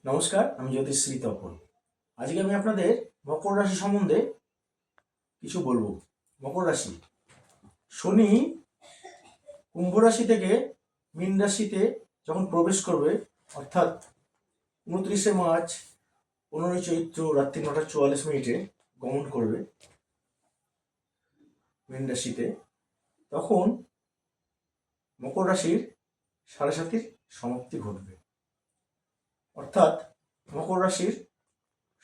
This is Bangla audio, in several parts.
নমস্কার, আমি জ্যোতিশ্রী তপন। আজকে আমি আপনাদের মকর রাশি সম্বন্ধে কিছু বলবো। মকর রাশি, শনি কুম্ভ রাশি থেকে মীন রাশিতে যখন প্রবেশ করবে, অর্থাৎ 29শে মার্চ 15ই চৈত্র রাত্রি 9:44 গমন করবে মীন রাশিতে, তখন মকর রাশির সাড়ে সাতির সমাপ্তি ঘটবে। অর্থাৎ মকর রাশির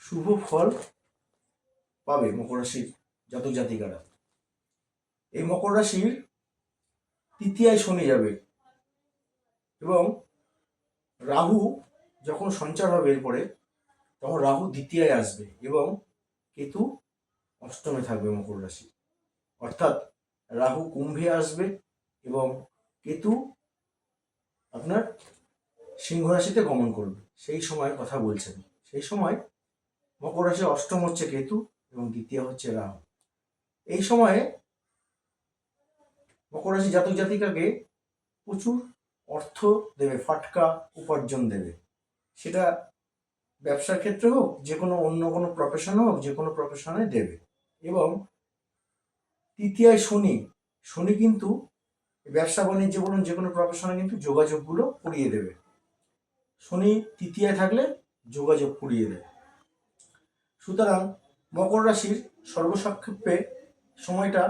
শুভ ফল পাবে মকর রাশির জাতক জাতিকারা। এই মকর রাশির তৃতীয়ায় শনি যাবে এবং রাহু যখন সঞ্চার হবে এরপরে, তখন রাহু দ্বিতীয়ায় আসবে এবং কেতু অষ্টমে থাকবে মকর রাশি। অর্থাৎ রাহু কুম্ভে আসবে এবং কেতু আপনার সিংহ রাশিতে গমন করবে। সেই সময় কথা বলছেন, সেই সময় মকর রাশি অষ্টম হচ্ছে কেতু এবং দ্বিতীয় হচ্ছে রাহু। এই সময়ে মকর রাশি জাতক জাতিকাকে প্রচুর অর্থ দেবে, ফাটকা উপার্জন দেবে। সেটা ব্যবসার ক্ষেত্রে হোক, যে কোনো অন্য কোনো প্রফেশনে হোক, যে কোনো প্রফেশনে দেবে। এবং তৃতীয়ায় শনি, শনি কিন্তু ব্যবসা বাণিজ্য বলুন, যে কোনো প্রফেশনে কিন্তু যোগাযোগগুলো করিয়ে দেবে। শনি তৃতীয়ায় থাকলে যোগাযোগ করিয়ে দেবে। সুতরাং মকর রাশির সর্বসাক্ষেপে সময়টা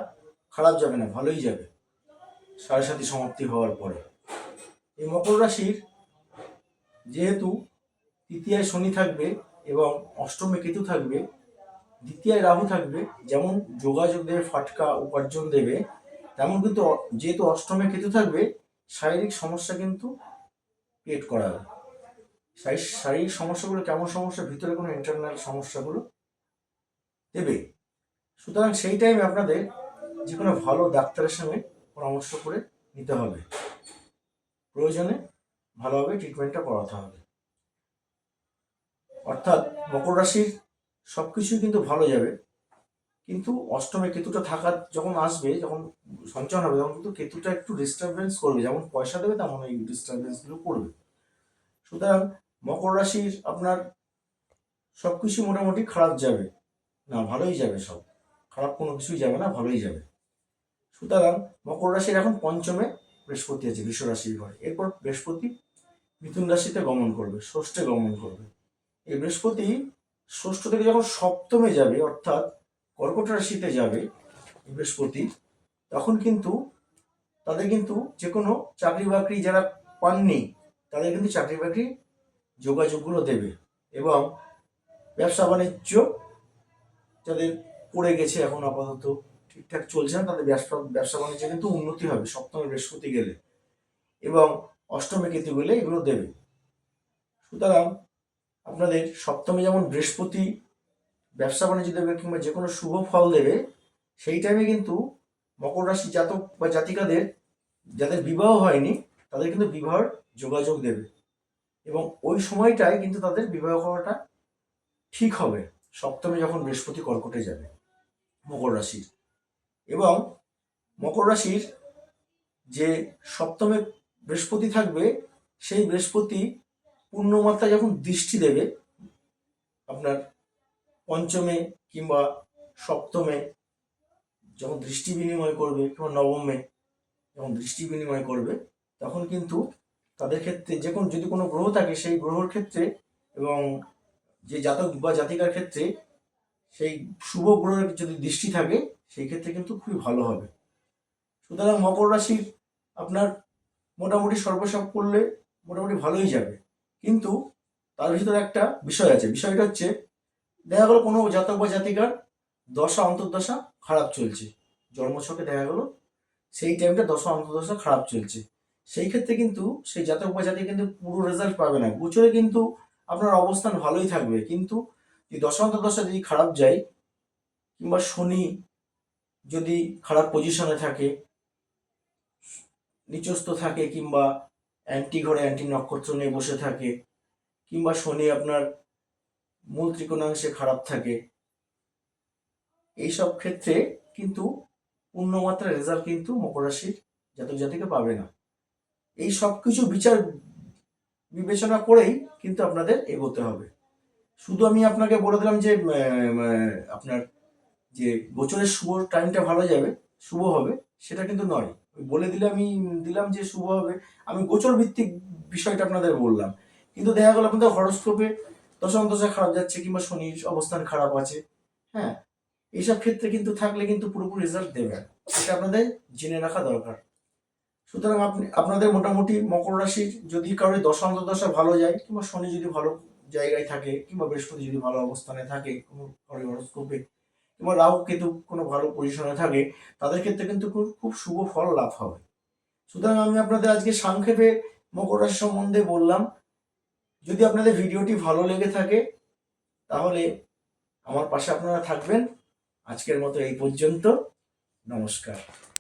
খারাপ যাবে না, ভালোই যাবে সাড়ে সাতি সমাপ্তি হওয়ার পরে। এই মকর রাশির যেহেতু তৃতীয়ায় শনি থাকবে এবং অষ্টমে কেতু থাকবে, দ্বিতীয়ায় রাহু থাকবে, যেমন যোগাযোগ দেবে, ফাটকা উপার্জন দেবে, তেমন কিন্তু যেহেতু অষ্টমে কেতু থাকবে, শারীরিক সমস্যা কিন্তু ক্রিয়েট করা হবে। শারীরিক সমস্যাগুলো কেমন সমস্যা, ভিতরে কোনো ইন্টারনাল সমস্যাগুলো দেবে। সুতরাং সেই টাইমে আপনাদের যে কোনো ভালো ডাক্তারের সঙ্গে পরামর্শ করে নিতে হবে, প্রয়োজনে ভালোভাবে ট্রিটমেন্টটা করাতে হবে। অর্থাৎ মকর রাশির সব কিছুই কিন্তু ভালো যাবে, কিন্তু অষ্টমে কেতুটা থাকা যখন আসবে, যখন সঞ্চয় হবে, তখন কিন্তু কেতুটা একটু ডিস্টারবেন্স করবে। যেমন পয়সা দেবে, তেমন এই ডিস্টারবেন্সগুলো করবে। সুতরাং মকর রাশির আপনার সব কিছু মোটামুটি খারাপ যাবে না, ভালোই যাবে। সব খারাপ কোনো কিছুই যাবে না, ভালোই যাবে। সুতরাং মকর রাশির এখন পঞ্চমে বৃহস্পতি আছে বৃষ রাশির ঘরে। এরপর বৃহস্পতি মিথুন রাশিতে গমন করবে, ষষ্ঠে গমন করবে। এই বৃহস্পতি ষষ্ঠ থেকে যখন সপ্তমে যাবে, অর্থাৎ কর্কট রাশিতে যাবে বৃহস্পতি, তখন কিন্তু তাদের কিন্তু যে কোনো চাকরি বাকরি যারা পাননি, তাদের কিন্তু চাকরি বাকরি যোগাযোগগুলো দেবে। এবং ব্যবসা বাণিজ্য যাদের পড়ে গেছে, এখন আপাতত ঠিকঠাক চলছে না, তাদের ব্যবসা বাণিজ্যে কিন্তু উন্নতি হবে সপ্তমে বৃহস্পতি গেলে এবং অষ্টমে কেতু গেলে, এগুলো দেবে। সুতরাং আপনাদের সপ্তমে যেমন বৃহস্পতি ব্যবসা বাণিজ্য দেবে কিংবা যে কোনো শুভ ফল দেবে, সেই টাইমে কিন্তু মকর রাশি জাতক বা জাতিকাদের যাদের বিবাহ হয়নি, তাদের কিন্তু বিবাহের যোগাযোগ দেবে এবং ওই সময়টায় কিন্তু তাদের বিবাহ করাটা ঠিক হবে, সপ্তমে যখন বৃহস্পতি কর্কটে যাবে মকর রাশির। এবং মকর রাশির যে সপ্তমে বৃহস্পতি থাকবে, সেই বৃহস্পতি পূর্ণমাত্রা যখন দৃষ্টি দেবে আপনার পঞ্চমে কিংবা সপ্তমে, যখন দৃষ্টি বিনিময় করবে, কিংবা নবমে যখন দৃষ্টি বিনিময় করবে, তখন কিন্তু তাদের ক্ষেত্রে যে কোনো, যদি কোনো গ্রহ থাকে সেই গ্রহের ক্ষেত্রে এবং যে জাতক বা জাতিকার ক্ষেত্রে সেই শুভ গ্রহের যদি দৃষ্টি থাকে, সেই ক্ষেত্রে কিন্তু খুবই ভালো হবে। সুতরাং মকর রাশির আপনার মোটামুটি সর্বসাপ করলে মোটামুটি ভালোই যাবে। কিন্তু তার ভিতরে একটা বিষয় আছে, বিষয়টা হচ্ছে দেখা গেলো কোনো জাতক বা জাতিকার দশা অন্তর্দশা খারাপ চলছে, জন্মছকে দেখা গেলো সেই টাইমটা দশা অন্তর্দশা খারাপ চলছে, সেই ক্ষেত্রে কিন্তু সেই জাতক বা জাতিকা কিন্তু পুরো রেজাল্ট পাবে না। গোচরে কিন্তু আপনার অবস্থান ভালোই থাকবে, কিন্তু এই দশা অন্তর্দশা যদি খারাপ যায় কিংবা শনি যদি খারাপ পজিশনে থাকে, নিচস্থ থাকে, কিংবা অ্যান্টি ঘরে অ্যান্টি নক্ষত্র নিয়ে বসে থাকে, কিংবা শনি আপনার মূল ত্রিকোণাংশে খারাপ থাকে, এইসব ক্ষেত্রে কিন্তু পূর্ণমাত্রা রেজাল্ট কিন্তু মকর রাশির জাতক জাতিকা পাবে না। এই সব কিছু বিচার বিবেচনা করেই কিন্তু আপনাদের এগোতে হবে। শুধু আমি আপনাকে বলে দিলাম যে আপনার যে গোচরের শুভ টাইমটা ভালো যাবে, শুভ হবে, সেটা কিন্তু নয়। বলে দিলে আমি দিলাম যে শুভ হবে, আমি গোচর ভিত্তিক বিষয়টা আপনাদের বললাম। কিন্তু দেখা গেল আপনাদের হরোস্কোপে দশা খারাপ যাচ্ছে কিংবা শনির অবস্থান খারাপ আছে, হ্যাঁ, এইসব ক্ষেত্রে কিন্তু থাকলে কিন্তু পুরোপুরি রেজাল্ট দেবে না। এটা আপনাদের জেনে রাখা দরকার। সুতরাং আপনাদের মোটামুটি মকর রাশির যদি কারোর দশা ভালো যায়, কিংবা শনি যদি ভালো জায়গায় থাকে, কিংবা বৃহস্পতি যদি ভালো অবস্থানে থাকে কোনো হরোস্কোপে, কিংবা রাহু কেতু কোনো ভালো পজিশনে থাকে, তাদের ক্ষেত্রে কিন্তু খুব খুব শুভ ফল লাভ হবে। সুতরাং আমি আপনাদের আজকে সংক্ষেপে মকর রাশি সম্বন্ধে বললাম। যদি আপনাদের ভিডিওটি ভালো লেগে থাকে তাহলে আমার পাশে আপনারা থাকবেন। আজকের মতো এই পর্যন্ত। নমস্কার।